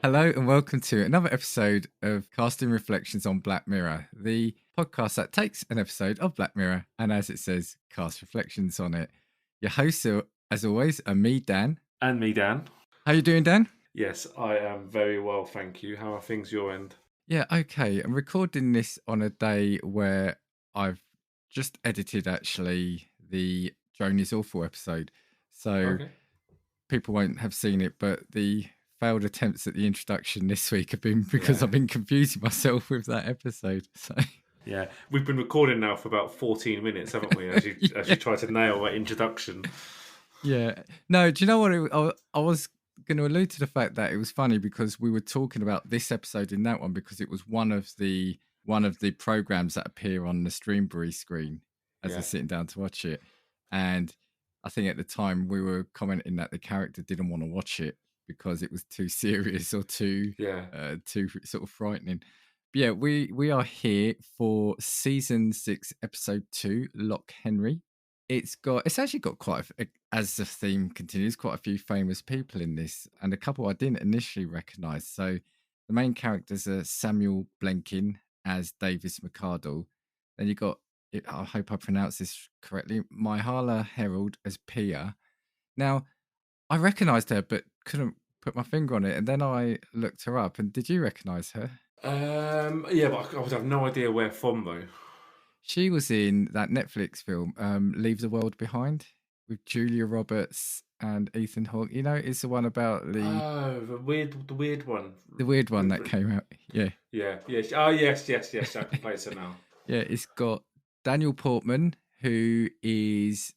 Hello and welcome to another episode of Casting Reflections on Black Mirror, the podcast that takes an episode of Black Mirror and, as it says, cast reflections on it. Your hosts, as always, are me, Dan. And me, Dan. How you doing, Dan? Yes, I am very well, thank you. How are things your end? Yeah, okay. I'm recording this on a day where I've just edited, actually, the Joan is Awful episode. So people won't have seen it, but the failed attempts at the introduction this week have been because I've been confusing myself with that episode. So yeah, we've been recording now for about 14 minutes, haven't we? As you try to nail that introduction. Yeah. No, do you know what? I was going to allude to the fact that it was funny because we were talking about this episode in that one because it was one of the programs that appear on the Streambury screen as they're sitting down to watch it. And I think at the time we were commenting that the character didn't want to watch it because it was too serious or too sort of frightening. But yeah, we are here for season 6, episode 2, Loch Henry. It's actually got as the theme continues, quite a few famous people in this, and a couple I didn't initially recognise. So the main characters are Samuel Blenkin as Davis McArdle. Then you got, I hope I pronounce this correctly, Myhala Herald as Pia. Now, I recognised her, but couldn't put my finger on it. And then I looked her up. And did you recognise her? Yeah, but I would have no idea where from, though. She was in that Netflix film, Leave the World Behind, with Julia Roberts and Ethan Hawke. You know, it's the one about the weird one. The weird one that came out. Yeah. Yeah. Oh, yes. I can place her now. Yeah, it's got Daniel Portman, who is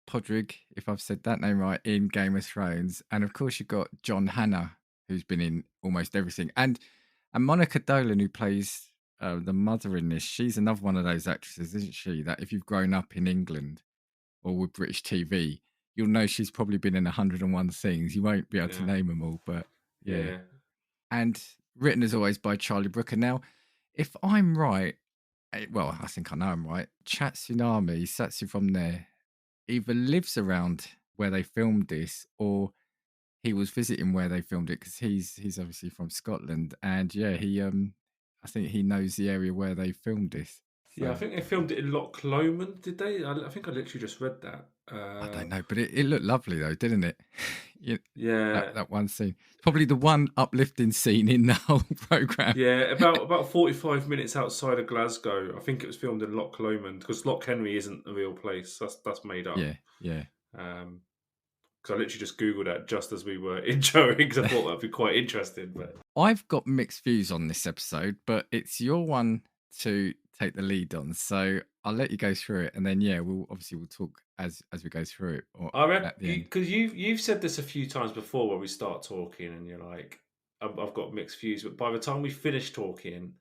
Podrick, if I've said that name right, in Game of Thrones, and of course you've got John Hannah, who's been in almost everything, and Monica Dolan, who plays the mother in this. She's another one of those actresses, isn't she, that if you've grown up in England or with British TV, you'll know she's probably been in 101 things. You won't be able to name them all, but yeah. And written as always by Charlie Brooker. Now, if I'm right, well, I think I know I'm right, Chatsunami, Satsu from there, either lives around where they filmed this or he was visiting where they filmed it because he's obviously from Scotland. And yeah, I think he knows the area where they filmed this. So. Yeah, I think they filmed it in Loch Lomond, did they? I think I literally just read that. I don't know, but it looked lovely though, didn't it? That one scene, probably the one uplifting scene in the whole program. Yeah, about 45 minutes outside of Glasgow. I think it was filmed in Loch Lomond because Loch Henry isn't a real place. That's made up. Yeah. Because I literally just Googled that just as we were introing because I thought that'd be quite interesting. But I've got mixed views on this episode, but it's your one to take the lead on, so I'll let you go through it, and then we'll talk as we go through it. I reckon because you've said this a few times before when we start talking, and you're like, I've got mixed views, but by the time we finish talking,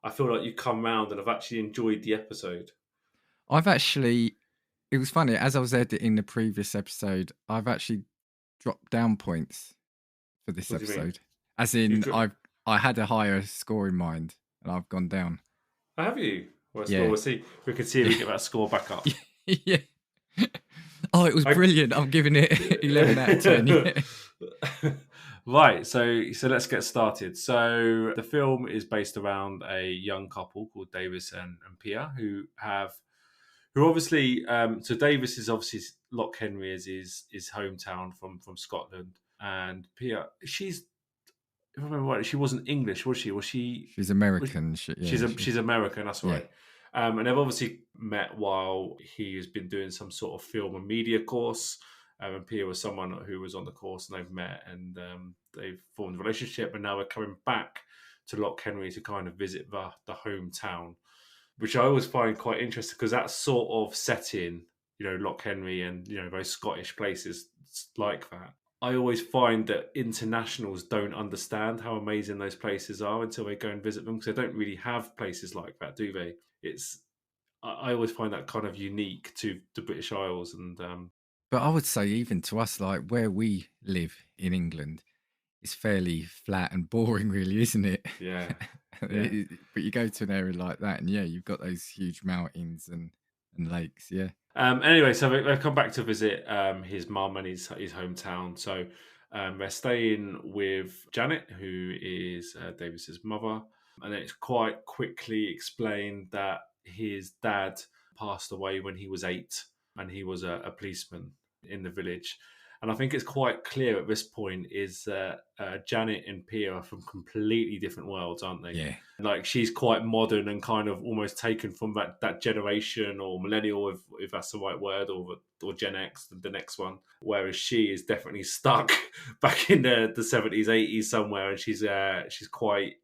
I feel like you come round and I've actually enjoyed the episode. It was funny, as I was editing the previous episode, I've actually dropped down points for this episode. As in, I had a higher score in mind, and I've gone down. Have you? We'll see. We can see if we get that score back up. Yeah. Oh, it was brilliant. I'm giving it 11 out of 10. Yeah. Right, so let's get started. So the film is based around a young couple called Davis and Pia who obviously so Davis is obviously Loch Henry is his hometown from Scotland, and Pia, if I remember right, she wasn't English, was she? She's American. She's American, that's right. And they've obviously met while he has been doing some sort of film and media course. And Pia was someone who was on the course, and they've met and they've formed a relationship. And now they're coming back to Loch Henry to kind of visit the hometown, which I always find quite interesting because that sort of setting, Loch Henry and, those Scottish places like that. I always find that internationals don't understand how amazing those places are until they go and visit them because they don't really have places like that, do they? I always find that kind of unique to the British Isles. And but I would say even to us, like where we live in England, it's fairly flat and boring, really, isn't it? Yeah. But you go to an area like that, and you've got those huge mountains and lakes. Yeah. Anyway, so they've come back to visit his mum and his hometown. So They're staying with Janet, who is Davis's mother, and then it's quite quickly explained that his dad passed away when he was 8, and he was a policeman in the village. And I think it's quite clear at this point is that Janet and Pia are from completely different worlds, aren't they? Yeah. Like she's quite modern and kind of almost taken from that generation or millennial, if that's the right word, or Gen X, the next one. Whereas she is definitely stuck back in the 70s, 80s somewhere, and she's quite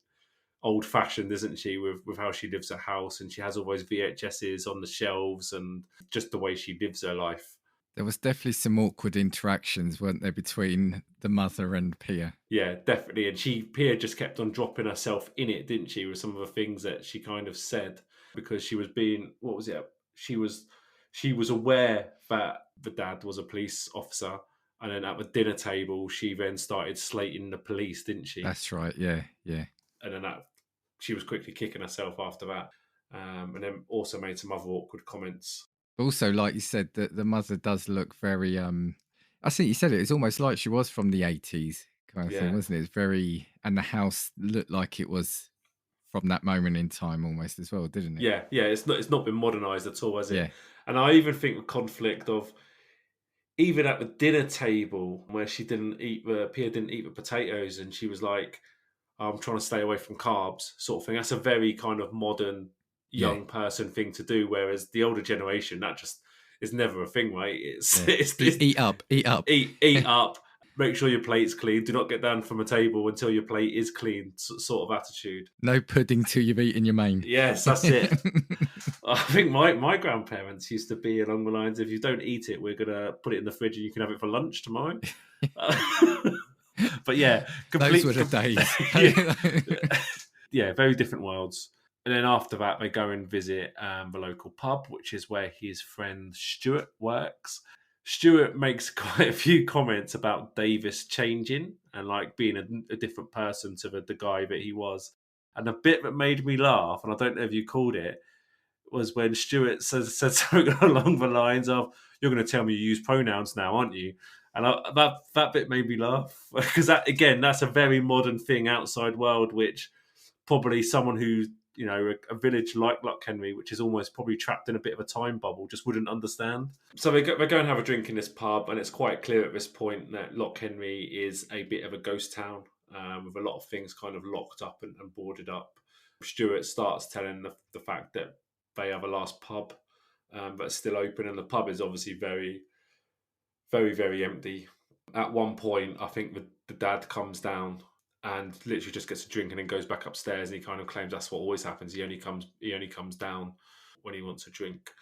old fashioned, isn't she, with how she lives her house, and she has all those VHSs on the shelves and just the way she lives her life. There was definitely some awkward interactions, weren't there, between the mother and Pia? Yeah, definitely. And Pia just kept on dropping herself in it, didn't she, with some of the things that she kind of said, because she was being, what was it? She was aware that the dad was a police officer, and then at the dinner table, she then started slating the police, didn't she? That's right. Yeah, yeah. And then she was quickly kicking herself after that, and then also made some other awkward comments. Also, like you said, that the mother does look very. I think you said it. It's almost like she was from the 80s kind of thing, Yeah, wasn't it? It's very, and the house looked like it was from that moment in time, almost as well, didn't it? yeah. It's not been modernised at all, has Yeah, it? And I even think the conflict of even at the dinner table where Pia didn't eat the potatoes, and she was like, I'm trying to stay away from carbs, sort of thing. That's a very kind of modern yeah, young person thing to do. Whereas the older generation, that just is never a thing, right? It's yeah. Eat up, eat up. eat up, make sure your plate's clean. Do not get down from a table until your plate is clean, sort of attitude. No pudding till you've eaten your main. Yes, that's it. I think my grandparents used to be along the lines: if you don't eat it, we're gonna put it in the fridge and you can have it for lunch tomorrow. But yeah, Those were the days. yeah, very different worlds. And then after that, they go and visit the local pub, which is where his friend Stuart works. Stuart makes quite a few comments about Davis changing and like being a different person to the guy that he was. And the bit that made me laugh, and I don't know if you called it, was when Stuart said something along the lines of, "You're going to tell me you use pronouns now, aren't you?" And that bit made me laugh because that's a very modern thing outside world, which probably someone who a village like Loch Henry, which is almost probably trapped in a bit of a time bubble, just wouldn't understand. So they go and have a drink in this pub, and it's quite clear at this point that Loch Henry is a bit of a ghost town with a lot of things kind of locked up and boarded up. Stuart starts telling the fact that they have a last pub that's still open, and the pub is obviously very, very, very empty. At one point, I think the dad comes down and literally just gets a drink and then goes back upstairs, and he kind of claims that's what always happens. He only comes down when he wants a drink.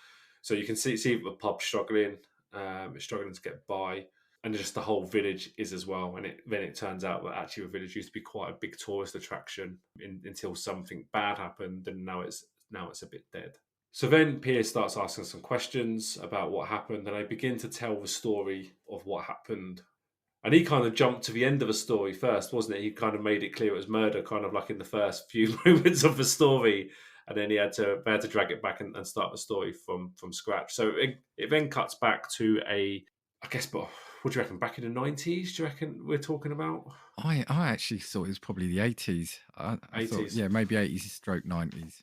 So you can see the pub struggling, it's struggling to get by, and just the whole village is as well. And then it turns out that actually the village used to be quite a big tourist attraction until something bad happened, and now it's a bit dead. So then Piers starts asking some questions about what happened, and I begin to tell the story of what happened. And he kind of jumped to the end of the story first, wasn't it? He kind of made it clear it was murder, kind of like in the first few moments of the story, and then they had to drag it back and start the story from scratch. So it then cuts back to I guess, but what do you reckon? Back in the 90s? Do you reckon we're talking about? I actually thought it was probably the 80s. I thought, 80s. yeah, maybe 80s stroke 90s.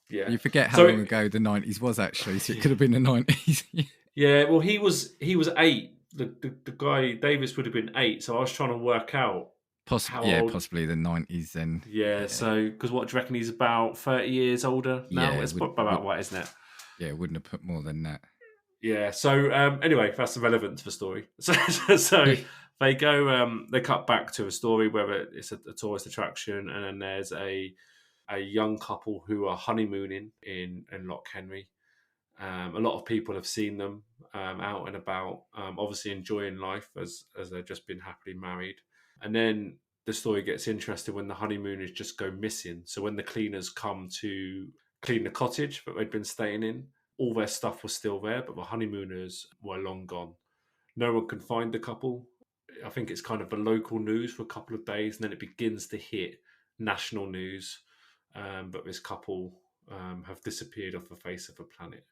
Yeah. You forget how So long ago the 90s was actually, so it could have been the 90s. yeah, well, he was 8. The guy Davis would have been 8. So I was trying to work out how old. Possibly the 90s then. Yeah. So because what do you reckon? He's about 30 years older now. Yeah, It's about right, isn't it? Yeah, wouldn't have put more than that. Yeah. So anyway, that's irrelevant to the story. So they go. They cut back to a story where it's a tourist attraction, and then there's a young couple who are honeymooning in Loch Henry. A lot of people have seen them out and about, obviously enjoying life as they've just been happily married. And then the story gets interesting when the honeymooners just go missing. So when the cleaners come to clean the cottage that they'd been staying in, all their stuff was still there, but the honeymooners were long gone. No one can find the couple. I think it's kind of the local news for a couple of days, and then it begins to hit national news. But this couple have disappeared off the face of the planet.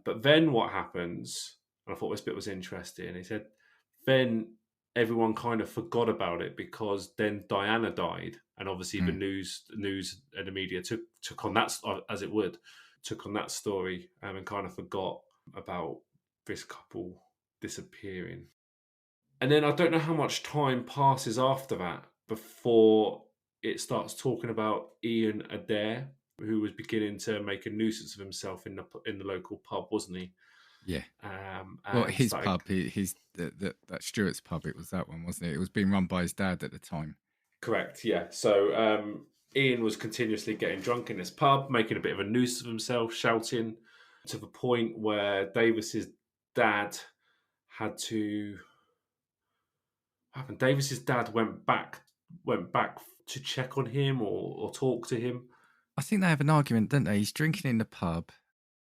But then what happens, and I thought this bit was interesting, he said, then everyone kind of forgot about it because then Diana died, and obviously the Mm. news and the media took on that, as it would, took on that story, and kind of forgot about this couple disappearing. And then I don't know how much time passes after that before it starts talking about Ian Adair, who was beginning to make a nuisance of himself in the local pub, wasn't he? Yeah. Well, And his started. pub, his that Stuart's pub, it was that one, wasn't it? It was being run by his dad at the time. Correct, yeah. So Ian was continuously getting drunk in this pub, making a bit of a nuisance of himself, shouting to the point where Davis's dad had to. What happened? Davis's dad went back to check on him or talk to him. I think they have an argument, don't they? He's drinking in the pub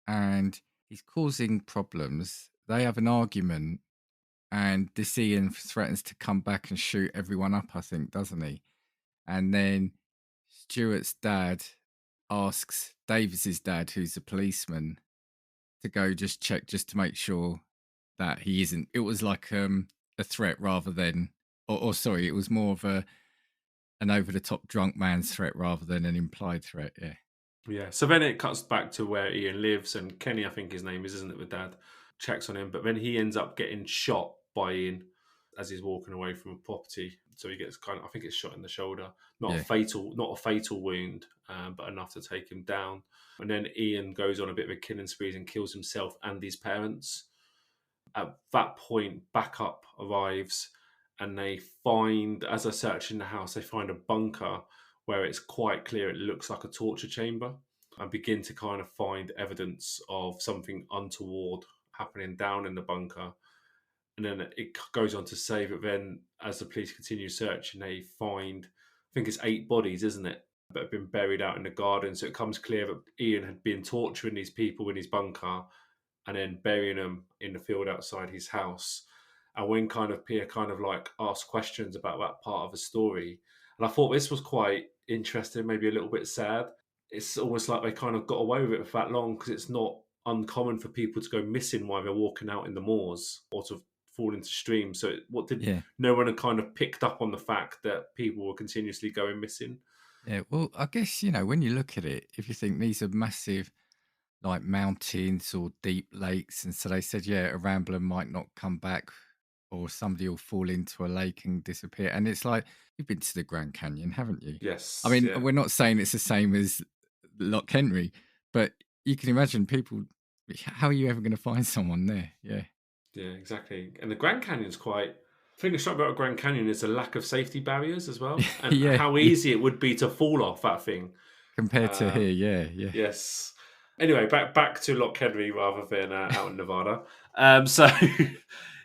and he's causing problems. They have an argument, and this Ian threatens to come back and shoot everyone up, I think, doesn't he? And then Stuart's dad asks Davis's dad, who's a policeman, to go just check just to make sure that he isn't. It was like a threat rather than, or sorry, it was more of an over the top drunk man's threat rather than an implied threat. Yeah, Yeah. So then it cuts back to where Ian lives, and Kenny, I think his name is, isn't it, with dad, checks on him. But then he ends up getting shot by Ian as he's walking away from a property. So he gets I think it's shot in the shoulder. yeah, Not a fatal wound, but enough to take him down. And then Ian goes on a bit of a killing spree and kills himself and his parents. At that point, backup arrives, and they find, as they're searching the house, they find a bunker where it's quite clear it looks like a torture chamber, and begin to kind of find evidence of something untoward happening down in the bunker. And then it goes on to say that then, as the police continue searching, they find, I think it's 8 bodies, isn't it, that have been buried out in the garden. So it comes clear that Ian had been torturing these people in his bunker and then burying them in the field outside his house. And when kind of Pierre kind of like asked questions about that part of the story, and I thought this was quite interesting, maybe a little bit sad. It's almost like they kind of got away with it for that long because it's not uncommon for people to go missing while they're walking out in the moors or to fall into streams. So what did yeah, no one had kind of picked up on the fact that people were continuously going missing? yeah. Well, I guess when you look at it, if you think these are massive like mountains or deep lakes, and so they said, yeah, a rambler might not come back, or somebody will fall into a lake and disappear. And it's like, you've been to the Grand Canyon, haven't you? I Yes, mean, yeah. we're not saying it's the same as Loch Henry, but you can imagine people. How are you ever going to find someone there? Yeah, Yeah, exactly. And the Grand Canyon's quite. The thing that's struck about the Grand Canyon is the lack of safety barriers as well, and yeah, how yeah. easy it would be to fall off that thing. Compared to here, Um, yeah, yeah, yes. Anyway, back to Loch Henry rather than out in Nevada. So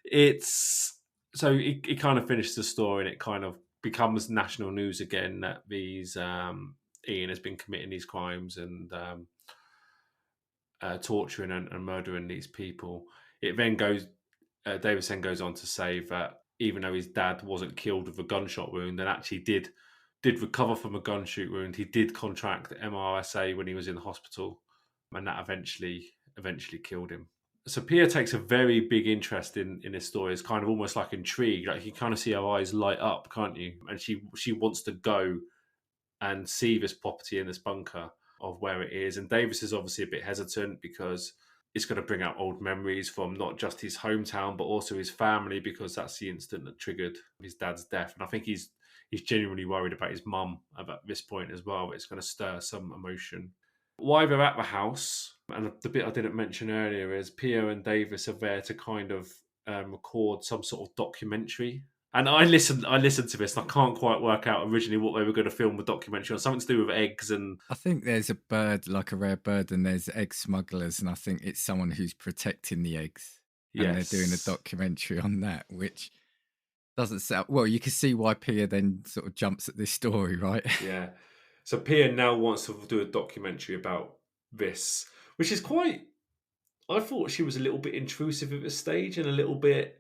it's it kind of finishes the story, and it kind of becomes national news again that these Ian has been committing these crimes and torturing and murdering these people. It then goes. Davis then goes on to say that even though his dad wasn't killed with a gunshot wound and actually did recover from a gunshot wound, he did contract MRSA when he was in the hospital, and that eventually killed him. So Pia takes a very big interest in this story. It's kind of almost like intrigued. Like you kind of see her eyes light up, can't you? And she wants to go and see this property in this bunker of where it is. And Davis is obviously a bit hesitant because it's going to bring up old memories from not just his hometown but also his family, because that's the incident that triggered his dad's death. And I think he's genuinely worried about his mum at this point as well. It's going to stir some emotion. While they're at the house, and the bit I didn't mention earlier is Pia and Davis are there to kind of record some sort of documentary. And I listened to this, and I can't quite work out originally what they were going to film the documentary on. Something to do with eggs and I think there's a bird, like a rare bird, and there's egg smugglers, and I think it's someone who's protecting the eggs, and they're doing a yes, documentary on that, which doesn't sound well. You can see why Pia then sort of jumps at this story, right? yeah. So Pia now wants to do a documentary about this, which is quite. I thought she was a little bit intrusive at this stage and a little bit,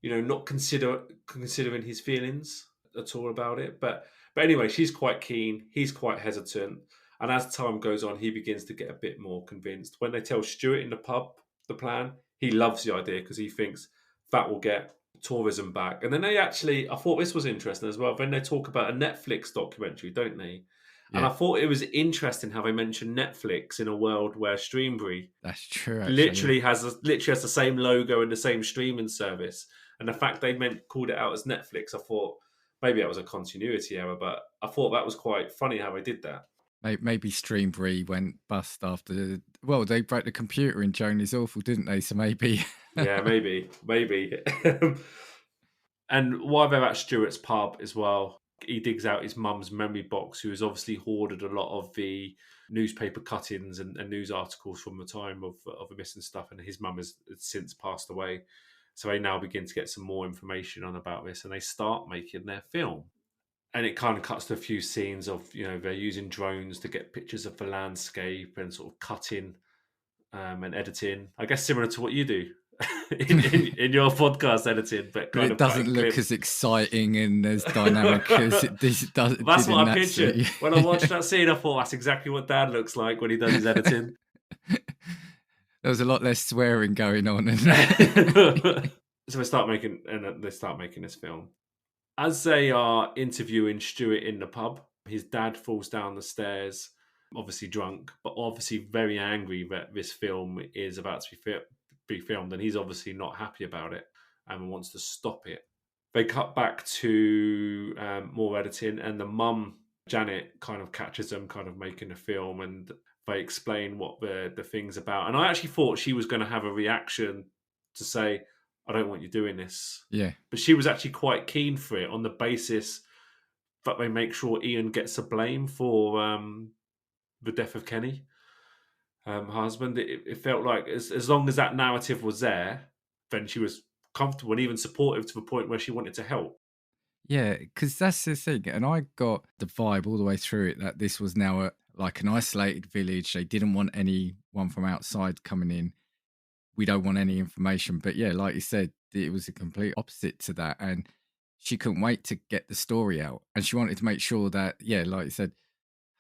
not considering his feelings at all about it. But anyway, she's quite keen. He's quite hesitant, and as time goes on, he begins to get a bit more convinced. When they tell Stuart in the pub the plan, he loves the idea because he thinks that will get tourism back. And then they actually, I thought this was interesting as well. Then they talk about a Netflix documentary, don't they? And Yeah, I thought it was interesting how they mentioned Netflix in a world where Streambury that's true. Actually, yeah. literally has the same logo and the same streaming service. And the fact they called it out as Netflix, I thought maybe that was a continuity error, but I thought that was quite funny how they did that. Maybe Streambury went bust after. Well, they broke the computer in Joni's Awful, didn't they? So maybe. Yeah, maybe. And while they're at Stuart's pub as well, he digs out his mum's memory box, who has obviously hoarded a lot of the newspaper cuttings and news articles from the time of the missing stuff. And his mum has since passed away. So they now begin to get some more information on about this, and they start making their film. And it kind of cuts to a few scenes of, they're using drones to get pictures of the landscape and sort of cutting and editing. I guess similar to what you do in your podcast editing, but But kind it of doesn't cutting look as clips. exciting and as dynamic as it does. That's Did in what I that pictured. scene. When I watched that scene, I thought that's exactly what Dad looks like when he does his editing. There was a lot less swearing going on. So they start making this film. As they are interviewing Stuart in the pub, his dad falls down the stairs, obviously drunk, but obviously very angry that this film is about to be filmed, and he's obviously not happy about it and wants to stop it. They cut back to more editing, and the mum, Janet, kind of catches them kind of making a film, and they explain what the thing's about. And I actually thought she was going to have a reaction to say, I don't want you doing this. Yeah. But she was actually quite keen for it on the basis that they make sure Ian gets the blame for the death of Kenny, her husband. It felt like as long as that narrative was there, then she was comfortable and even supportive to the point where she wanted to help. Yeah, because that's the thing. And I got the vibe all the way through it that this was now like an isolated village. They didn't want anyone from outside coming in. We don't want any information. But yeah, like you said, it was a complete opposite to that. And she couldn't wait to get the story out. And she wanted to make sure that, yeah, like you said,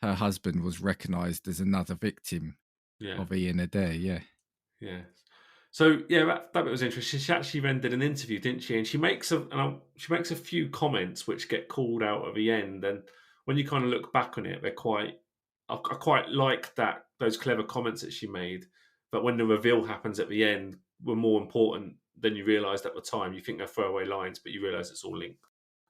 her husband was recognised as another victim Yeah, of Ian Adair. Yeah. yeah. So yeah, that bit was interesting. She actually then did an interview, didn't she? And she makes a few comments which get called out at the end. And when you kind of look back on it, I quite like those clever comments that she made. But when the reveal happens at the end, were more important than you realised at the time. You think they're throwaway lines, but you realise it's all linked.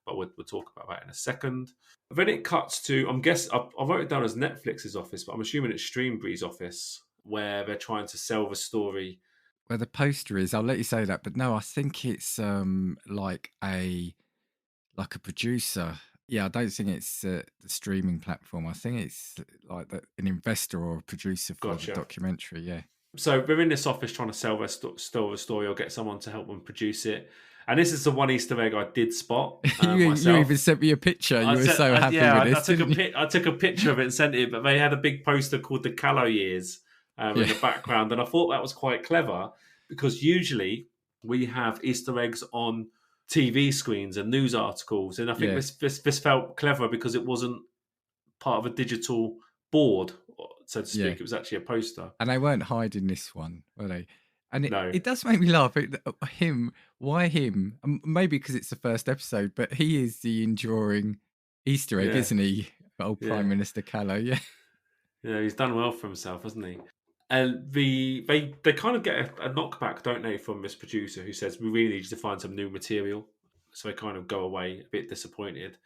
But we'll talk about that in a second. Then it cuts to, I wrote it down as Netflix's office, but I'm assuming it's Streambury's office, where they're trying to sell the story. Where the poster is, I'll let you say that, but no, I think it's like a producer. Yeah, I don't think it's the streaming platform. I think it's like an investor or a producer for the Gotcha. documentary. Yeah. So they're in this office trying to sell the story or get someone to help them produce it. And this is the one Easter egg I did spot you myself. even sent me a picture. You were so happy with this. I took a picture of it and sent it, but they had a big poster called the Callow Years in the background. And I thought that was quite clever because usually we have Easter eggs on TV screens and news articles. And I think this felt clever because it wasn't part of a digital board, so to speak. Yeah. It was actually a poster. And they weren't hiding this one, were they? And No. it does make me laugh. Why him? Maybe because it's the first episode, but he is the enduring Easter egg, isn't he? Old Prime Minister Callow, yeah. Yeah, he's done well for himself, hasn't he? And they kind of get a knockback, don't they, from this producer who says, we really need you to find some new material. So they kind of go away a bit disappointed.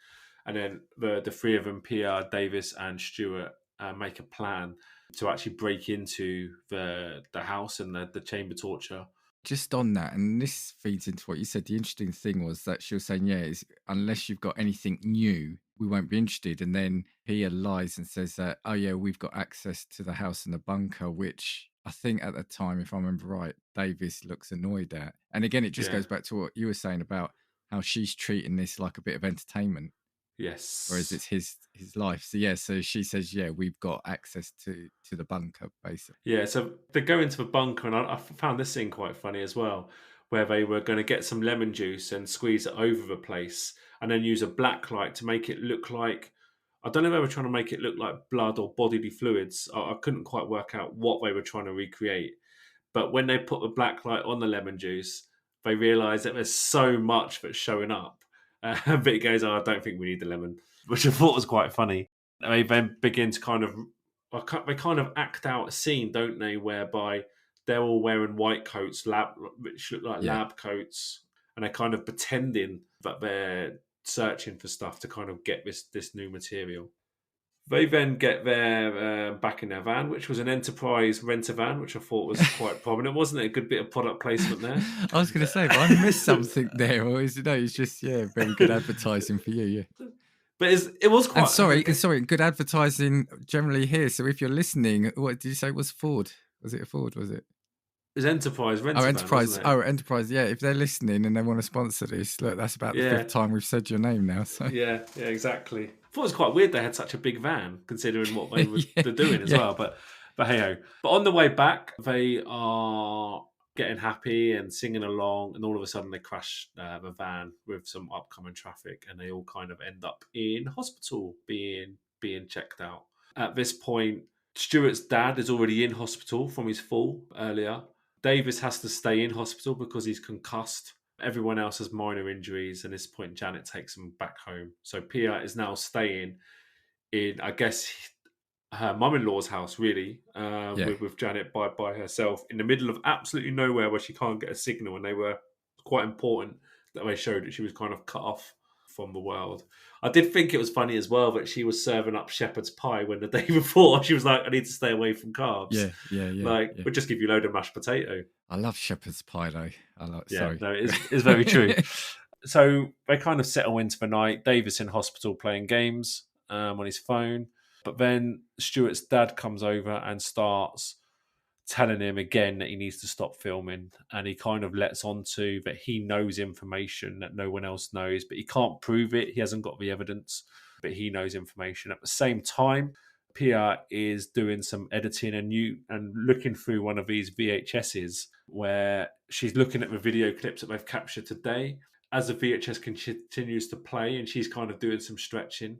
And then the three of them, Pia, Davis and Stuart, make a plan to actually break into the house and the chamber torture. Just on that, and this feeds into what you said, the interesting thing was that she was saying, unless you've got anything new, we won't be interested. And then Pia lies and says that, oh yeah, we've got access to the house and the bunker, which I think at the time, if I remember right, Davis looks annoyed at. And again, it just goes back to what you were saying about how she's treating this like a bit of entertainment. Yes. Whereas it's his life. So she says, we've got access to the bunker, basically. Yeah, so they go into the bunker, and I found this scene quite funny as well, where they were going to get some lemon juice and squeeze it over the place and then use a black light to make it look like, I don't know if they were trying to make it look like blood or bodily fluids. I couldn't quite work out what they were trying to recreate. But when they put the black light on the lemon juice, they realise that there's so much that's showing up. But he goes, "Oh, I don't think we need the lemon," which I thought was quite funny. They then begin to they kind of act out a scene, don't they, whereby they're all wearing white coats, which look like Yeah. lab coats, and they're kind of pretending that they're searching for stuff to kind of get this new material. They then get their back in their van, which was an Enterprise renter van, which I thought was quite prominent, wasn't it? A good bit of product placement there. I was going to say, but I missed something there, or is it? No, it's just very good advertising for you. Yeah. But it was And quite. sorry, good advertising generally here. So if you're listening, what did you say was Ford? Was it a Ford? Was it? It was Enterprise Oh, renter van, Enterprise. wasn't it? Oh, Enterprise. Yeah, if they're listening and they want to sponsor this, look, that's about the Yeah, 5th time we've said your name now. So yeah, exactly. I thought it was quite weird they had such a big van, considering what yeah, they're doing as yeah, well. But hey ho. But on the way back, they are getting happy and singing along, and all of a sudden they crash the van with some upcoming traffic, and they all kind of end up in hospital being checked out. At this point, Stuart's dad is already in hospital from his fall earlier. Davis has to stay in hospital because he's concussed. Everyone else has minor injuries, and at this point, Janet takes him back home. So Pia is now staying in, I guess, her mum-in-law's house, really, yeah. with Janet by herself in the middle of absolutely nowhere where she can't get a signal. And they were quite important that they showed that she was kind of cut off from the world. I did think it was funny as well that she was serving up shepherd's pie when the day before she was like, "I need to stay away from carbs." Yeah, yeah, yeah, Like, yeah. we'll just give you a load of mashed potato. I love shepherd's pie though. Yeah, Sorry. no, it's very true. So they kind of settle into the night. Davis in hospital playing games on his phone. But then Stuart's dad comes over and starts telling him again that he needs to stop filming. And he kind of lets on to that he knows information that no one else knows, but he can't prove it. He hasn't got the evidence, but he knows information. At the same time, Pia is doing some editing and looking through one of these VHSs where she's looking at the video clips that they've captured today. As the VHS continues to play and she's kind of doing some stretching,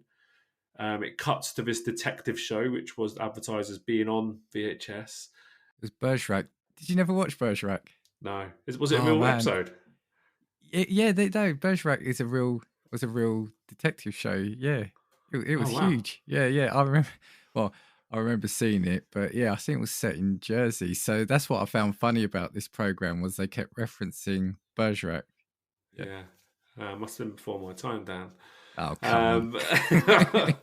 it cuts to this detective show, which was advertised as being on VHS. It was Bergerac. Did you never watch Bergerac? No, was it a Oh real man, episode? yeah, no. Bergerac was a real detective show. Yeah, it Oh was wow, huge. Yeah, yeah. I remember. Well, I remember seeing it, but yeah, I think it was set in Jersey. So that's what I found funny about this program was they kept referencing Bergerac. Yeah. yeah, must have been before my time, Dan. Oh come on.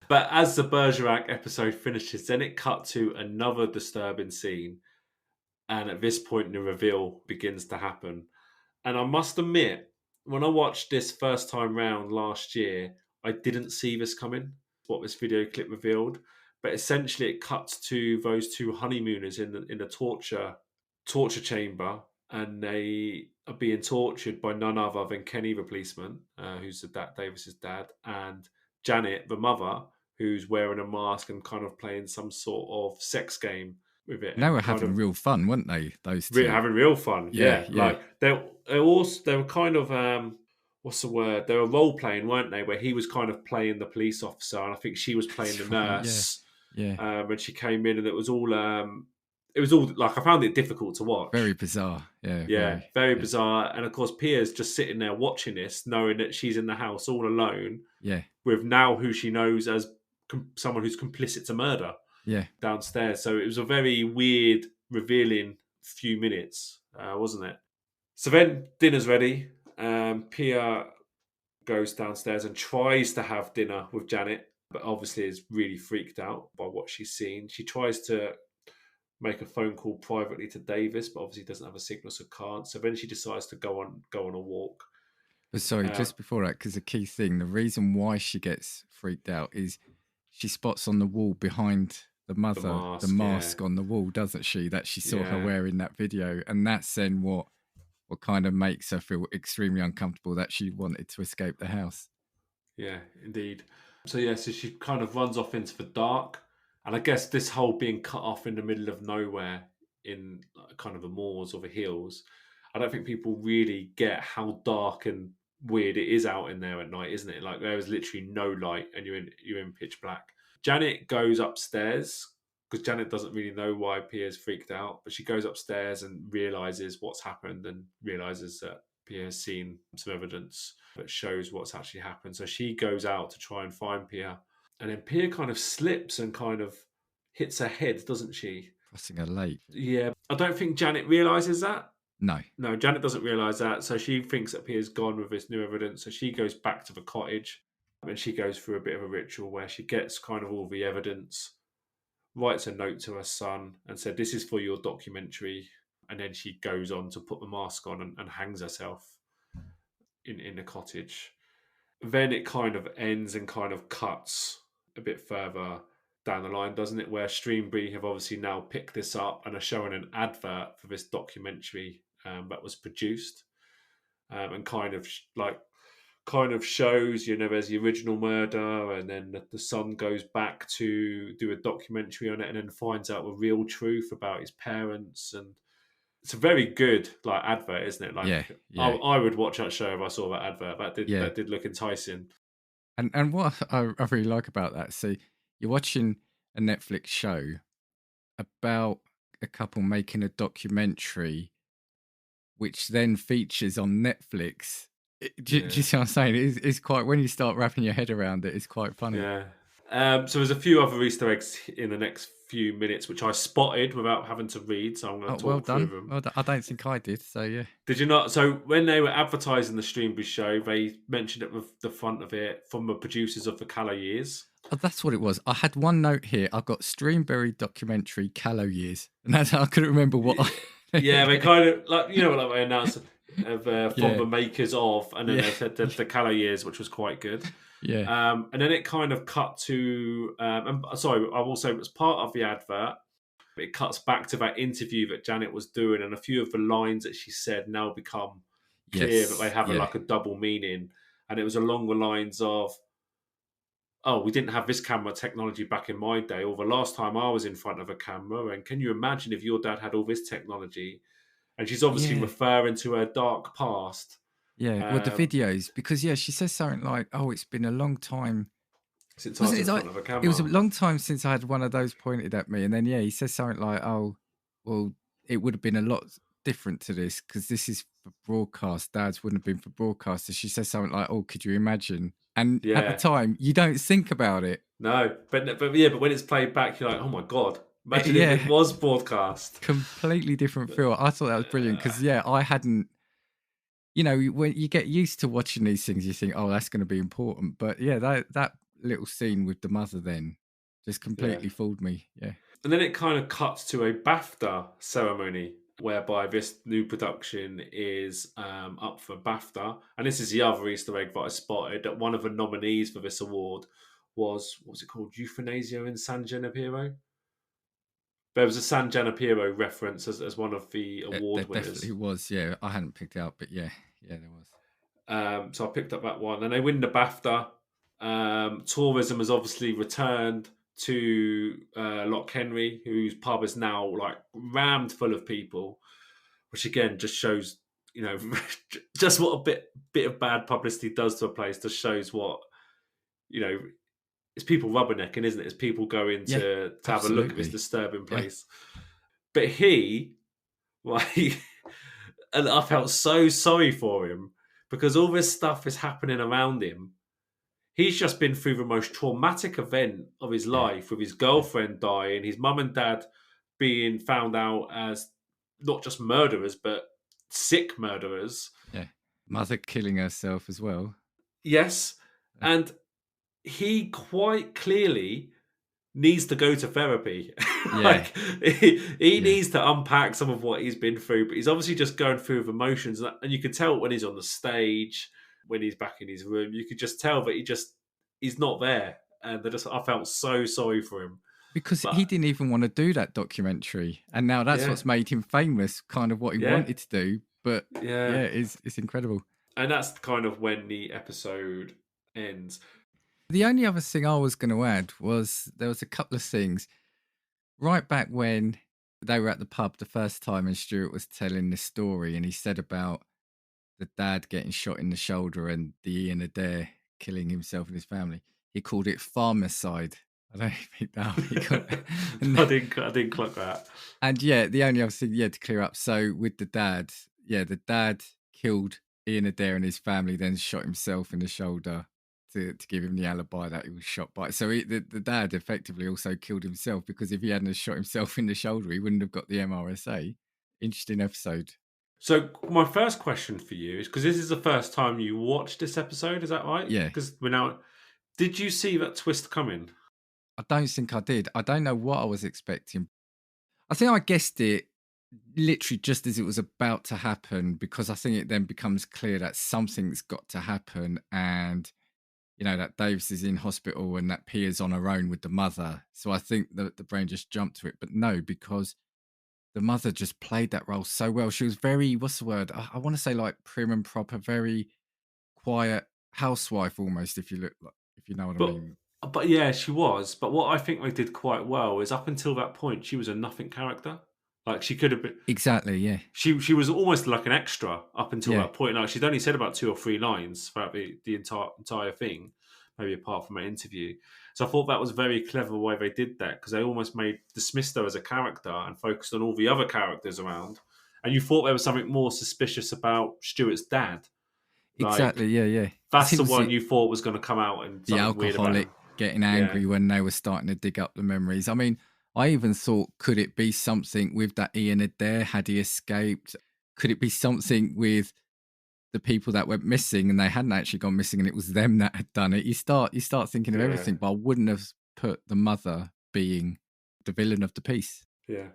But as the Bergerac episode finishes, then it cut to another disturbing scene, and at this point, the reveal begins to happen. And I must admit, when I watched this first time round last year, I didn't see this coming, what this video clip revealed. But essentially, it cuts to those two honeymooners in the torture chamber, and they are being tortured by none other than Kenny, the policeman, who's Davis's dad, and Janet, the mother, who's wearing a mask and kind of playing some sort of sex game with it, They and were kind having of real fun, weren't they? Those two. having real fun. Yeah, Yeah, yeah. like they were kind of what's the word? They were role playing, weren't they? Where he was kind of playing the police officer, and I think she was playing the That's right. Yeah, nurse. yeah. When she came in, and it was all like I found it difficult to Very watch. bizarre. Yeah, Yeah, very. very Yeah, bizarre. And of course, Pia's just sitting there watching this, knowing that she's in the house all alone yeah, with now who she knows as someone who's complicit to murder yeah. downstairs. So it was a very weird, revealing few minutes, wasn't it? So then dinner's ready. Pia goes downstairs and tries to have dinner with Janet, but obviously is really freaked out by what she's seen. She tries to make a phone call privately to Davis, but obviously doesn't have a signal, so can't. So then she decides to go on a walk. But sorry, Uh, just before that, because the key thing, the reason why she gets freaked out is she spots on the wall behind the the mother the mask, yeah, mask on the wall, doesn't she? That she saw her yeah, wearing that video, and that's then what kind of makes her feel extremely uncomfortable that she wanted to escape the house. yeah, indeed. So yeah, so she kind of runs off into the dark, and I guess this whole being cut off in the middle of nowhere in kind of the moors or the hills, I don't think people really get how dark and weird it is out in there at night, isn't it? Like there is literally no light, and you're in pitch black. Janet goes upstairs because Janet doesn't really know why Pierre's freaked out, but she goes upstairs and realizes what's happened and realizes that Pierre's seen some evidence that shows what's actually happened. So she goes out to try and find Pierre, and then Pierre kind of slips and kind of hits her head, doesn't she? Crossing a lake. Yeah, I don't think Janet realizes that. No. No, Janet doesn't realize that. So she thinks that Pierre's gone with this new evidence. So she goes back to the cottage and she goes through a bit of a ritual where she gets kind of all the evidence, writes a note to her son and said, "This is for your documentary." And then she goes on to put the mask on and hangs herself in the cottage. Then it kind of ends and kind of cuts a bit further down the line, doesn't it? Where Streambury have obviously now picked this up and are showing an advert for this documentary that was produced, and kind of shows, there's the original murder, and then the son goes back to do a documentary on it, and then finds out the real truth about his parents, and it's a very good advert, isn't it? Yeah, I, yeah, I would watch that show if I saw that advert. yeah. That did look enticing. And what I really like about that, so you're watching a Netflix show about a couple making a documentary, which then features on Netflix. Do you see what I'm saying? It's quite, when you start wrapping your head around it, it's quite funny. Yeah. So there's a few other Easter eggs in the next few minutes, which I spotted without having to read. So I'm going to Well talk through done. them. Well done. I don't think I did. So yeah. Did you not? So when they were advertising the Streambury show, they mentioned it with the front of it from the producers of the Callow Years. Oh, that's what it was. I had one note here. I got Streambury documentary Callow Years, and that's how I couldn't remember what. Yeah, they kind of like they announced from the makers of, and then they said the Callow Years, which was quite good. Yeah. And then it kind of cut to. And sorry, I will say, as part of the advert, it cuts back to that interview that Janet was doing, and a few of the lines that she said now become clear that they have a double meaning, and it was along the lines of, "Oh, we didn't have this camera technology back in my day, or the last time I was in front of a camera, and can you imagine if your dad had all this technology?" And she's obviously referring to her dark past. Yeah, well, the videos, because she says something like, "Oh, it's been a long time since I was in front of a camera." It was a long time since I had one of those pointed at me, and then he says something like, "Oh, well, it would have been a lot different to this because this is for broadcast. Dad's wouldn't have been for broadcast." So she says something like, "Oh, could you imagine?" And at the time, you don't think about it. No, but when it's played back, you're like, "Oh my god." Imagine if it was broadcast. Completely different feel. I thought that was brilliant because, I hadn't, when you get used to watching these things, you think, oh, that's going to be important. But that little scene with the mother then just completely fooled me. Yeah. And then it kind of cuts to a BAFTA ceremony whereby this new production is up for BAFTA. And this is the other Easter egg that I spotted, that one of the nominees for this award was, what was it called? Euthanasia in San Junipero? There was a San Junipero reference as one of the award winners. Definitely was, yeah. I hadn't picked it up, but yeah, there was. So I picked up that one, and they win the BAFTA. Tourism has obviously returned to Loch Henry, whose pub is now rammed full of people, which again just shows, just what a bit of bad publicity does to a place. Just shows what, it's people rubbernecking, isn't it? It's people going to have a look at this disturbing place. But he, and I felt so sorry for him because all this stuff is happening around him. He's just been through the most traumatic event of his life, with his girlfriend dying, his mum and dad being found out as not just murderers, but sick murderers. Yeah. Mother killing herself as well. Yes. And he quite clearly needs to go to therapy. He needs to unpack some of what he's been through, but he's obviously just going through the emotions. And you can tell when he's on the stage, when he's back in his room, you could just tell that he's not there. And I felt so sorry for him. Because he didn't even want to do that documentary. And now that's what's made him famous, kind of what he wanted to do. But it's incredible. And that's kind of when the episode ends. The only other thing I was going to add was there was a couple of things. Right back when they were at the pub the first time and Stuart was telling the story, and he said about the dad getting shot in the shoulder and the Ian Adair killing himself and his family. He called it farmicide. I don't think that he got. I didn't clock that. And yeah, the only other thing, to clear up. So with the dad, the dad killed Ian Adair and his family, then shot himself in the shoulder to give him the alibi that he was shot by. So the dad effectively also killed himself, because if he hadn't have shot himself in the shoulder, he wouldn't have got the MRSA. Interesting episode. So my first question for you is, because this is the first time you watched this episode, is that right? Yeah, Because we're now. Did you see that twist coming? I don't think I did. I don't know what I was expecting. I think I guessed it literally just as it was about to happen, because I think it then becomes clear that something's got to happen, and that Davis is in hospital and that Pia's on her own with the mother. So I think that the brain just jumped to it, but no, because the mother just played that role so well. She was very, what's the word? I want to say like prim and proper, very quiet housewife almost. If you know what I But mean. but yeah, she was. But what I think they did quite well is, up until that point, she was a nothing character. Like, she could have been. Exactly. Yeah. She was almost like an extra up until Yeah. that point. Like, she'd only said about 2 or 3 lines throughout the entire thing, maybe apart from an interview. So I thought that was a very clever way they did that, because they almost dismissed her as a character and focused on all the other characters around. And you thought there was something more suspicious about Stuart's dad. Like, Exactly. Yeah. Yeah. Because that's he the was one you thought was going to come out and the something weird about alcoholic him. getting Yeah, angry when they were starting to dig up the memories. I mean, I even thought, could it be something with that Ian Adair? Had he escaped? Could it be something with the people that went missing and they hadn't actually gone missing and it was them that had done it? You start thinking of yeah, everything, but I wouldn't have put the mother being the villain of the piece. yeah.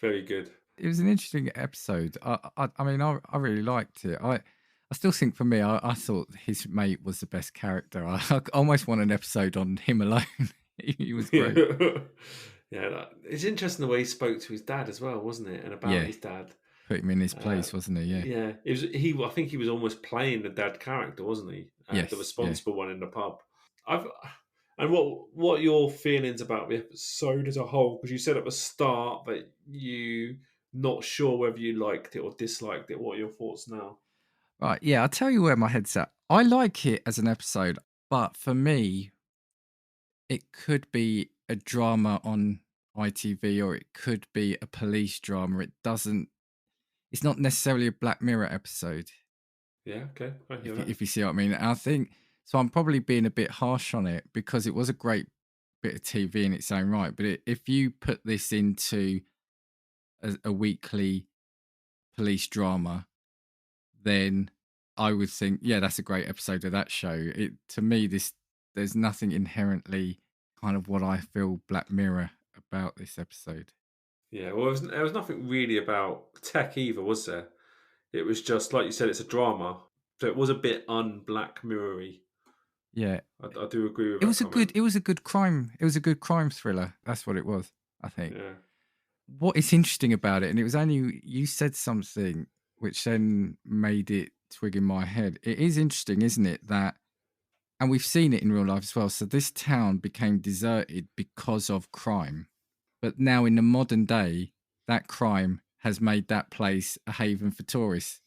Very good. It was an interesting episode. I mean, I really liked it. I still think, for me, I thought his mate was the best character. I almost want an episode on him alone. He was Yeah, great. it's interesting the way he spoke to his dad as well, wasn't it? And about Yeah, his dad. put him in his Uh, place, wasn't he? Yeah. yeah, it was he. I think he was almost playing the dad character, wasn't he? The Yes. Yeah. responsible one in the pub. I've and what are your feelings about the episode as a whole? Because you said at the start that you not sure whether you liked it or disliked it. What are your thoughts now? Right. Yeah. I'll tell you where my head's at. I like it as an episode, but for me, it could be a drama on ITV or it could be a police drama. It's not necessarily a Black Mirror episode. Yeah, okay, I hear that. If you see what I mean. And I think so. I'm probably being a bit harsh on it because it was a great bit of TV in its own right. But if you put this into a weekly police drama, then I would think, yeah, that's a great episode of that show. It to me, there's nothing inherently kind of what I feel Black Mirror about this episode. Yeah, well, there was nothing really about tech either, was there? It was just like you said, it's a drama, so it was a bit un-Black Mirror-y. Yeah, I do agree with it that was a good comment. it was a good crime it was a good crime thriller. That's what it was, I think. Yeah, What is interesting about it, and it was only you said something which then made it twig in my head. It is interesting, isn't it, that, and we've seen it in real life as well. So this town became deserted because of crime, but now in the modern day, that crime has made that place a haven for tourists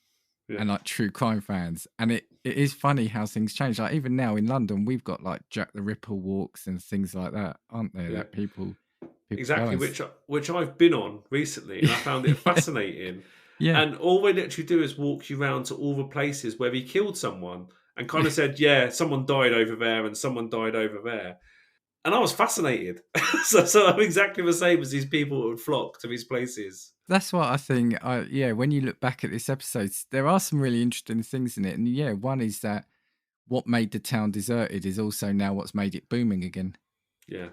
yeah, and like true crime fans. And it is funny how things change. Like even now in London, we've got like Jack the Ripper walks and things like that, aren't there? yeah. That people go Exactly, and which I've been on recently, and I found it yeah, fascinating. yeah. And all they literally do is walk you around to all the places where he killed someone, and kind of said, "Yeah, someone died over there, and someone died over there." And I was fascinated. So I'm exactly the same as these people that would flock to these places. That's what I think. Yeah, when you look back at this episode, there are some really interesting things in it. And yeah, one is that what made the town deserted is also now what's made it booming again. Yeah.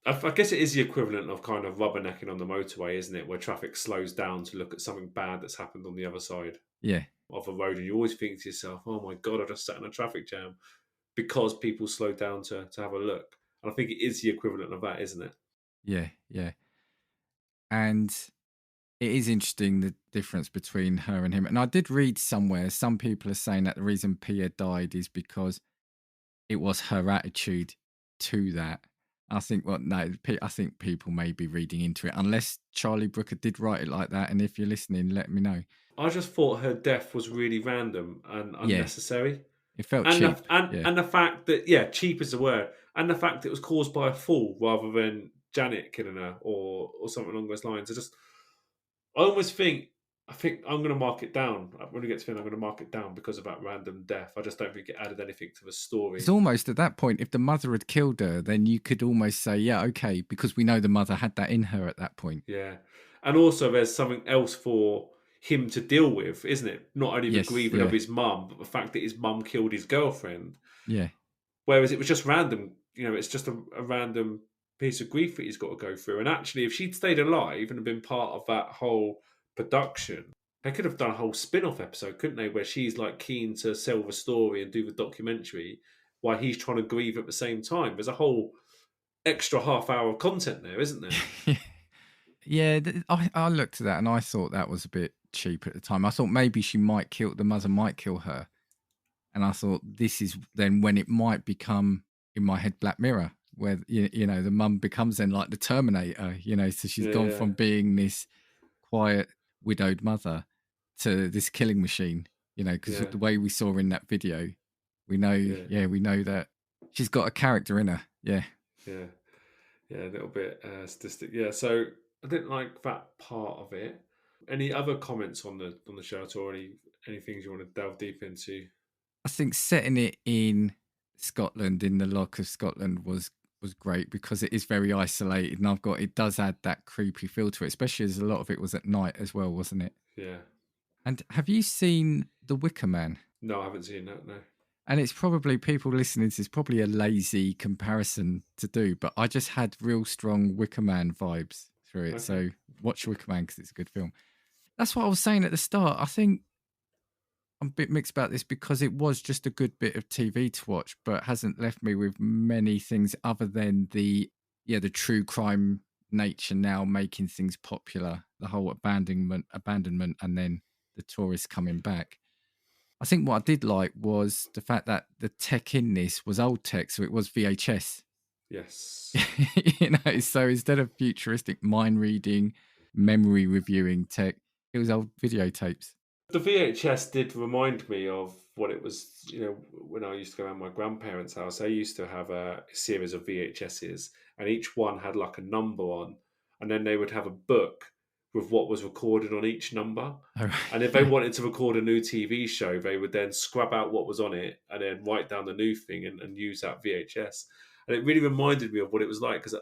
I guess it is the equivalent of kind of rubbernecking on the motorway, isn't it? Where traffic slows down to look at something bad that's happened on the other side Yeah, of a road. And you always think to yourself, oh my God, I just sat in a traffic jam, because people slowed down to have a look. And I think it is the equivalent of that, isn't it? yeah, yeah. And it is interesting the difference between her and him. And I did read somewhere, some people are saying that the reason Pia died is because it was her attitude to that. I think, well, no, I think people may be reading into it, unless Charlie Brooker did write it like that. And if you're listening, let me know. I just thought her death was really random and Yeah, unnecessary. It felt And cheap. the and Yeah. and the fact that cheap is the word, and the fact it was caused by a fall rather than Janet killing her or something along those lines. I almost think I think I'm going to mark it down when we get to the end. I'm going to mark it down because of that random death. I just don't think it added anything to the It's story. almost at that point, if the mother had killed her, then you could almost say, yeah, okay, because we know the mother had that in her at that point. Yeah, and also there's something else for him to deal with, isn't it? Not only the Yes, grieving of yeah, his mum, but the fact that his mum killed his girlfriend. yeah. Whereas it was just random, it's just a random piece of grief that he's got to go through. And actually, if she'd stayed alive and been part of that whole production, they could have done a whole spin off episode, couldn't they? Where she's like keen to sell the story and do the documentary while he's trying to grieve at the same time. There's a whole extra half hour of content there, isn't there? Yeah, I looked at that and I thought that was a bit cheap at the time. I thought maybe the mother might kill her. And I thought this is then when it might become in my head Black Mirror, where the mum becomes then like the Terminator, so she's gone Yeah, from being this quiet widowed mother to this killing machine, because yeah, the way we saw in that video, yeah, we know that she's got a character in her. Yeah. yeah, yeah, a little bit sadistic. Yeah, so I didn't like that part of it. Any other comments on the show at all? Any things you want to delve deep into? I think setting it in Scotland, in the Loch of Scotland, was great because it is very isolated, and it does add that creepy feel to it, especially as a lot of it was at night as well, wasn't it? Yeah. And have you seen The Wicker Man? No, I haven't seen that. No. And it's probably people listening to this, probably a lazy comparison to do, but I just had real strong Wicker Man vibes through it. Okay. So watch Wicker Man because it's a good film. That's what I was saying at the start. I think I'm a bit mixed about this because it was just a good bit of TV to watch, but hasn't left me with many things other than the true crime nature now making things popular, the whole abandonment, and then the tourists coming back. I think what I did like was the fact that the tech in this was old tech, so it was VHS. Yes. So instead of futuristic mind reading, memory reviewing tech, it was old videotapes. The VHS did remind me of what it was, when I used to go around my grandparents' house. They used to have a series of VHSs, and each one had like a number on, and then they would have a book with what was recorded on each number. All right. And if they wanted to record a new TV show, they would then scrub out what was on it and then write down the new thing and use that VHS. And it really reminded me of what it was like because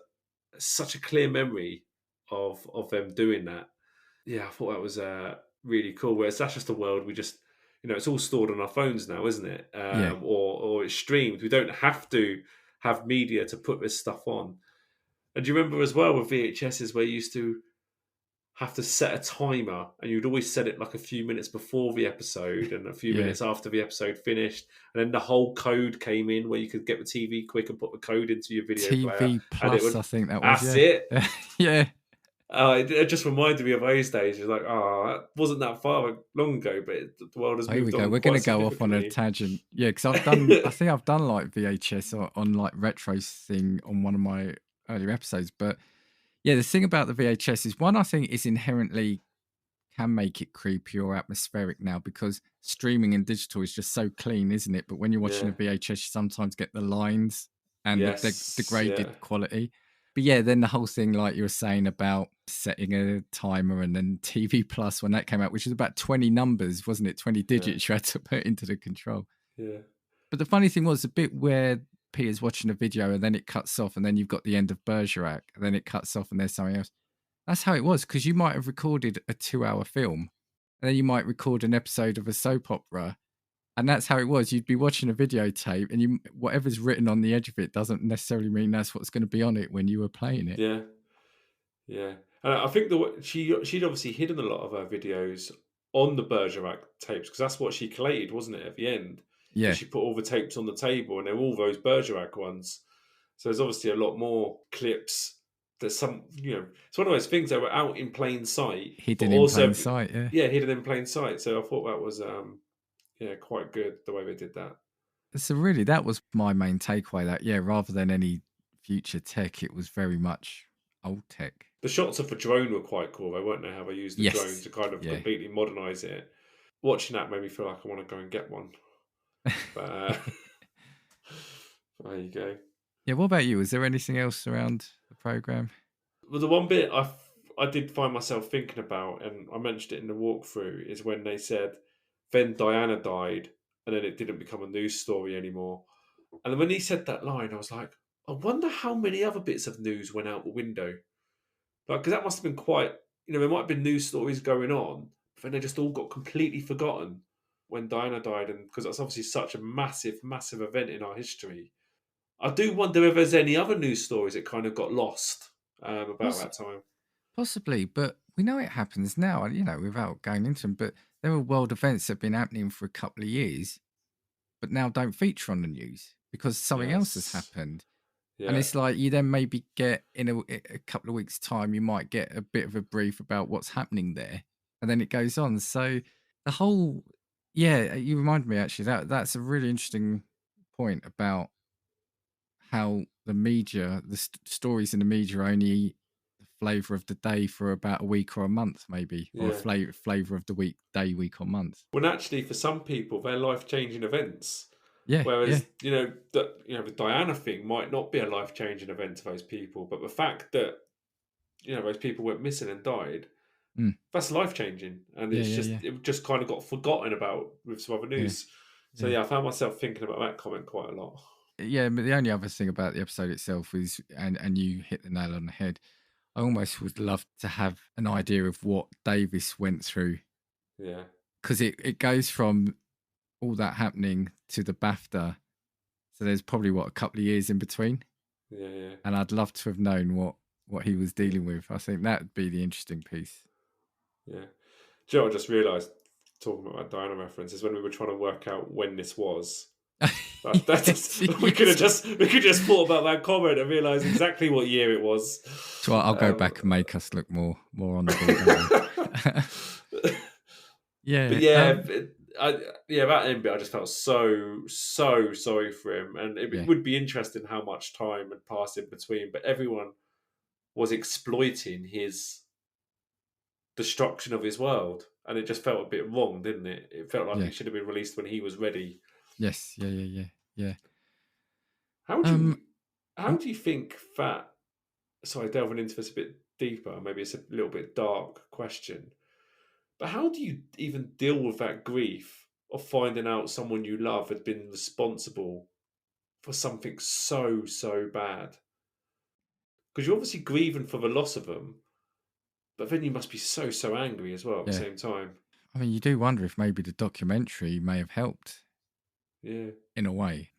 such a clear memory of them doing that. Yeah, I thought that was really cool. Whereas that's just a world we just, it's all stored on our phones now, isn't it? Yeah. Or it's streamed. We don't have to have media to put this stuff on. And do you remember as well with VHSs where you used to have to set a timer and you'd always set it like a few minutes before the episode and a few Yeah. minutes after the episode finished. And then the whole code came in where you could get the TV quick and put the code into your video player. TV And it Plus, would, I think that was. that's Yeah. it. Yeah. It just reminded me of those days. You're like, that wasn't that far long ago, but the world has Oh, here we moved go. on We're going to quite go off on a significantly. tangent. Yeah, because I think I've done like VHS on like retro thing on one of my earlier episodes. But yeah, the thing about the VHS is one, I think is inherently can make it creepy or atmospheric now because streaming and digital is just so clean, isn't it? But when you're watching Yeah. a VHS, you sometimes get the lines and the Yes. degraded Yeah. quality. But yeah, then the whole thing, like you were saying about setting a timer and then TV Plus when that came out, which was about 20 numbers, wasn't it? 20 digits you had to put into the control. Yeah. But the funny thing was the bit where Peter's watching a video and then it cuts off and then you've got the end of Bergerac and then it cuts off and there's something else. That's how it was because you might have recorded a 2-hour film and then you might record an episode of a soap opera. And that's how it was. You'd be watching a videotape and whatever's written on the edge of it doesn't necessarily mean that's what's going to be on it when you were playing it. Yeah. Yeah. And I think she'd obviously hidden a lot of her videos on the Bergerac tapes because that's what she collated, wasn't it, at the end? Yeah. Because she put all the tapes on the table and they're all those Bergerac ones. So there's obviously a lot more clips. There's some, it's one of those things that were out in plain sight. Hidden But in also, plain sight, yeah. Yeah, hidden in plain sight. So I thought that was, quite good the way they did that. So really, that was my main takeaway. That rather than any future tech, it was very much old tech. The shots of the drone were quite cool. I won't know how they used the drone to kind of completely modernise it. Watching that made me feel like I want to go and get one. But there you go. Yeah, what about you? Is there anything else around the program? Well, the one bit I did find myself thinking about, and I mentioned it in the walkthrough, is when they said, then Diana died, and then it didn't become a news story anymore. And then when he said that line, I was like, I wonder how many other bits of news went out the window. Like, because that must have been quite, there might have been news stories going on, but then they just all got completely forgotten when Diana died. And because that's obviously such a massive, massive event in our history. I do wonder if there's any other news stories that kind of got lost about Poss- that time. Possibly, but we know it happens now, without going into them. But there are world events that have been happening for a couple of years, but now don't feature on the news because something else has Yes. happened. And Yeah. it's like you then maybe get in a couple of weeks' time, you might get a bit of a brief about what's happening there, and then it goes on. So the whole, yeah, you remind me actually that's a really interesting point about how the media, the stories in the media, are only the flavor of the day for about a week or a month, maybe, or a Yeah. flavor of the week, day, week, or month. When actually, for some people, they're life changing events. Yeah, yeah, Whereas, the Diana thing might not be a life changing event to those people, but the fact that, those people went missing and died, mm, that's life changing. And yeah, yeah, yeah, it just kind of got forgotten about with some other yeah, news. So, yeah. yeah, I found myself thinking about that comment quite a lot. Yeah, but the only other thing about the episode itself is, and you hit the nail on the head. I almost would love to have an idea of what Davis went through Yeah. because it goes from all that happening to the BAFTA. So there's probably a couple of years in between, Yeah. Yeah. and I'd love to have known what he was Yeah. dealing with. I think that'd be the interesting piece. Yeah. Do you know what I just realised, talking about that Diana reference, is when we were trying to work out when this was. That Yes, just yes. we could just thought about that comment and realised exactly what year it was. So I'll go back and make us look more on the ball, don't we? But Yeah. yeah, that end bit I just felt so sorry for him, and it Yeah, would be interesting how much time had passed in between. But everyone was exploiting his destruction of his world, and it just felt a bit wrong, didn't it? It felt like yeah. it should have been released when he was ready. Yes, yeah, yeah, yeah, yeah. How do Um, you how do you think that? Sorry, delving into this a bit deeper, maybe it's a little bit dark question, but how do you even deal with that grief of finding out someone you love had been responsible for something so bad? Because you're obviously grieving for the loss of them, but then you must be so angry as well at the yeah. same time. I mean, you do wonder if maybe the documentary may have helped Yeah, in a way.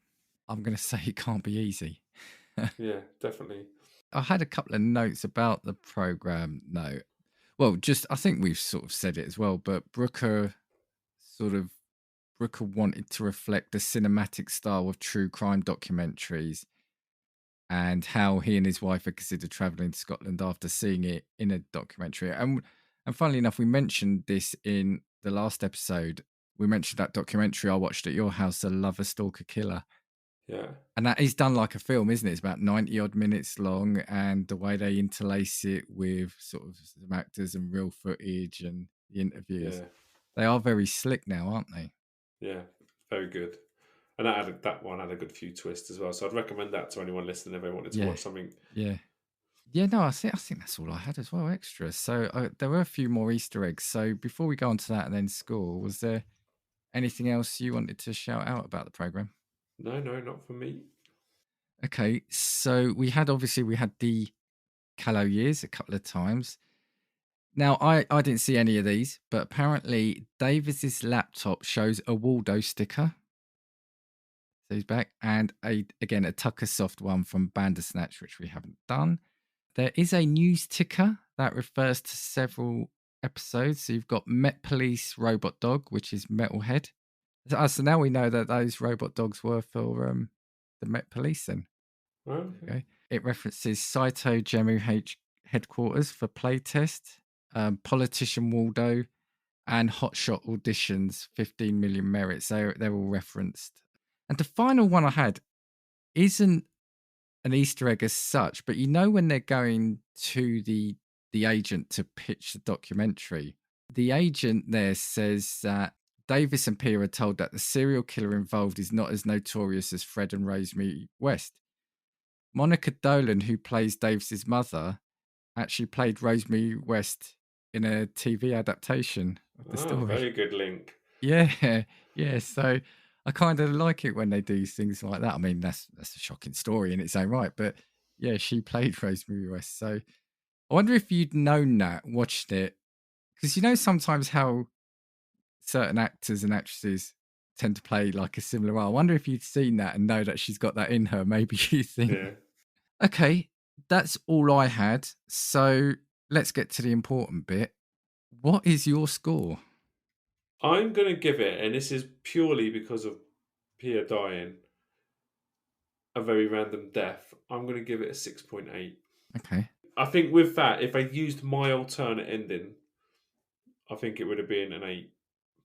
I'm going to say it can't be easy. yeah, definitely. I had a couple of notes about the program. No, well, just I think we've sort of said it as well, but sort of Brooker wanted to reflect the cinematic style of true crime documentaries and how he and his wife had considered traveling to Scotland after seeing it in a documentary. And funnily enough, we mentioned this in the last episode. We mentioned that documentary I watched at your house, A Lover Stalker Killer. Yeah, And that is done like a film, isn't it? It's about 90 odd minutes long, and the way they interlace it with sort of some actors and real footage and the interviews. yeah, They are very slick now, aren't they? yeah, very good. And that one had a good few twists as well. So I'd recommend that to anyone listening if they wanted to Yeah. watch something. Yeah. Yeah, no, I think that's all I had as well, extras. So there were a few more Easter eggs. So before we go on to that and then score, was there anything else you wanted to shout out about the program? No, no, not for me. Okay, so we had the Callow years a couple of times. Now I didn't see any of these, but apparently Davis's laptop shows a Waldo sticker. So he's back, and a Tucker Soft one from Bandersnatch, which we haven't done. There is a news ticker that refers to several episodes. So you've got Met Police Robot Dog, which is Metalhead. So now we know that those robot dogs were for the Met Police then. Okay. Okay. It references Saito Gemu headquarters for playtest, Politician Waldo, and Hotshot Auditions, 15 million merits. They're all referenced. And the final one I had isn't an Easter egg as such, but when they're going to the agent to pitch the documentary, the agent there says that Davis and Pia are told that the serial killer involved is not as notorious as Fred and Rosemary West. Monica Dolan, who plays Davis's mother, actually played Rosemary West in a TV adaptation of the story. Very good link. Yeah, yeah. So I kind of like it when they do things like that. I mean, that's a shocking story in its own right, but yeah, she played Rosemary West. So I wonder if you'd known that, watched it, because you know sometimes how certain actors and actresses tend to play like a similar role. I wonder if you'd seen that and know that she's got that in her. Maybe you think, Yeah. okay, that's all I had. So let's get to the important bit. What is your score? I'm going to give it, and this is purely because of Pia dying, a very random death. I'm going to give it a 6.8. Okay. I think with that, if I used my alternate ending, I think it would have been an 8.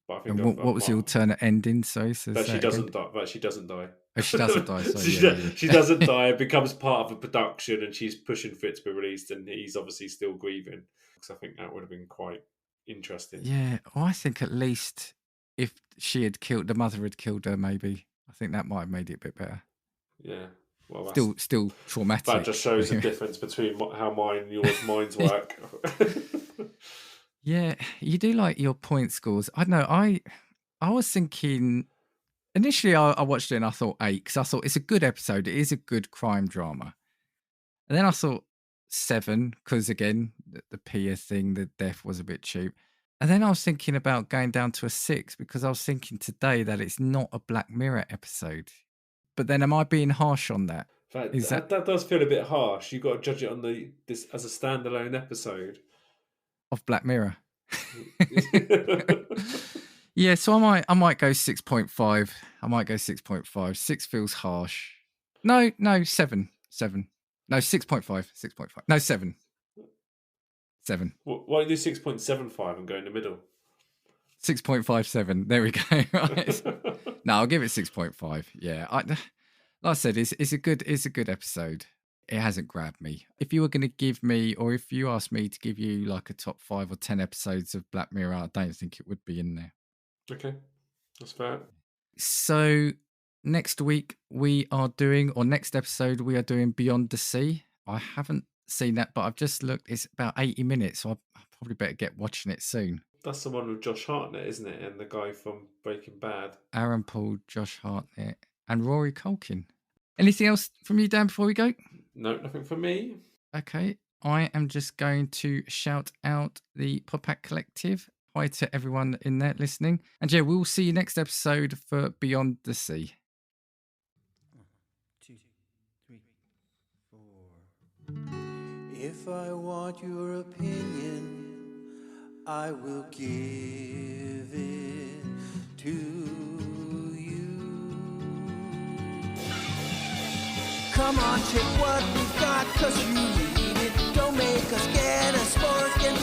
But I think And what was the alternate ending? Sorry, so that say she it again. doesn't die. That she doesn't die. Oh, she doesn't die. Sorry, She doesn't die. It becomes part of a production, and she's pushing for it to be released, and he's obviously still grieving. Because I think that would have been quite interesting. Yeah, well, I think at least if she had killed the mother, had killed her, maybe I think that might have made it a bit better. Yeah. Well, Still traumatic. That just shows the difference between how mine and yours minds work. Yeah, you do like your point scores. I don't know. I was thinking initially I watched it and I thought 8 because I thought it's a good episode. It is a good crime drama. And then I thought 7 because again the Pia thing, the death was a bit cheap. And then I was thinking about going down to a 6 because I was thinking today that it's not a Black Mirror episode. But then am I being harsh on that? That does feel a bit harsh. You've got to judge it on this as a standalone episode of Black Mirror. Yeah, so I might go 6.5. I might go 6.5. 6 feels harsh. No, 7. No, 6.5. 6.5. No, 7. 7. Why don't you do 6.75 and go in the middle? 6.57. There we go. Right. No, I'll give it 6.5. Yeah, like I said, it's a good episode. It hasn't grabbed me. If you were going to give me, or if you asked me to give you like a top 5 or 10 episodes of Black Mirror, I don't think it would be in there. Okay, that's fair. So next week next episode we are doing Beyond the Sea. I haven't seen that, but I've just looked. It's about 80 minutes, so I probably better get watching it soon. That's the one with Josh Hartnett, isn't it? And the guy from Breaking Bad. Aaron Paul, Josh Hartnett, and Rory Culkin. Anything else from you, Dan, before we go? No, nothing from me. Okay, I am just going to shout out the PodPack Collective. Hi to everyone in there listening. And yeah, we'll see you next episode for Beyond the Sea. 1, 2, 3, 4. If I want your opinion, I will give it to you. Come on, take what we've got, 'cause you need it. Don't make us get a spark and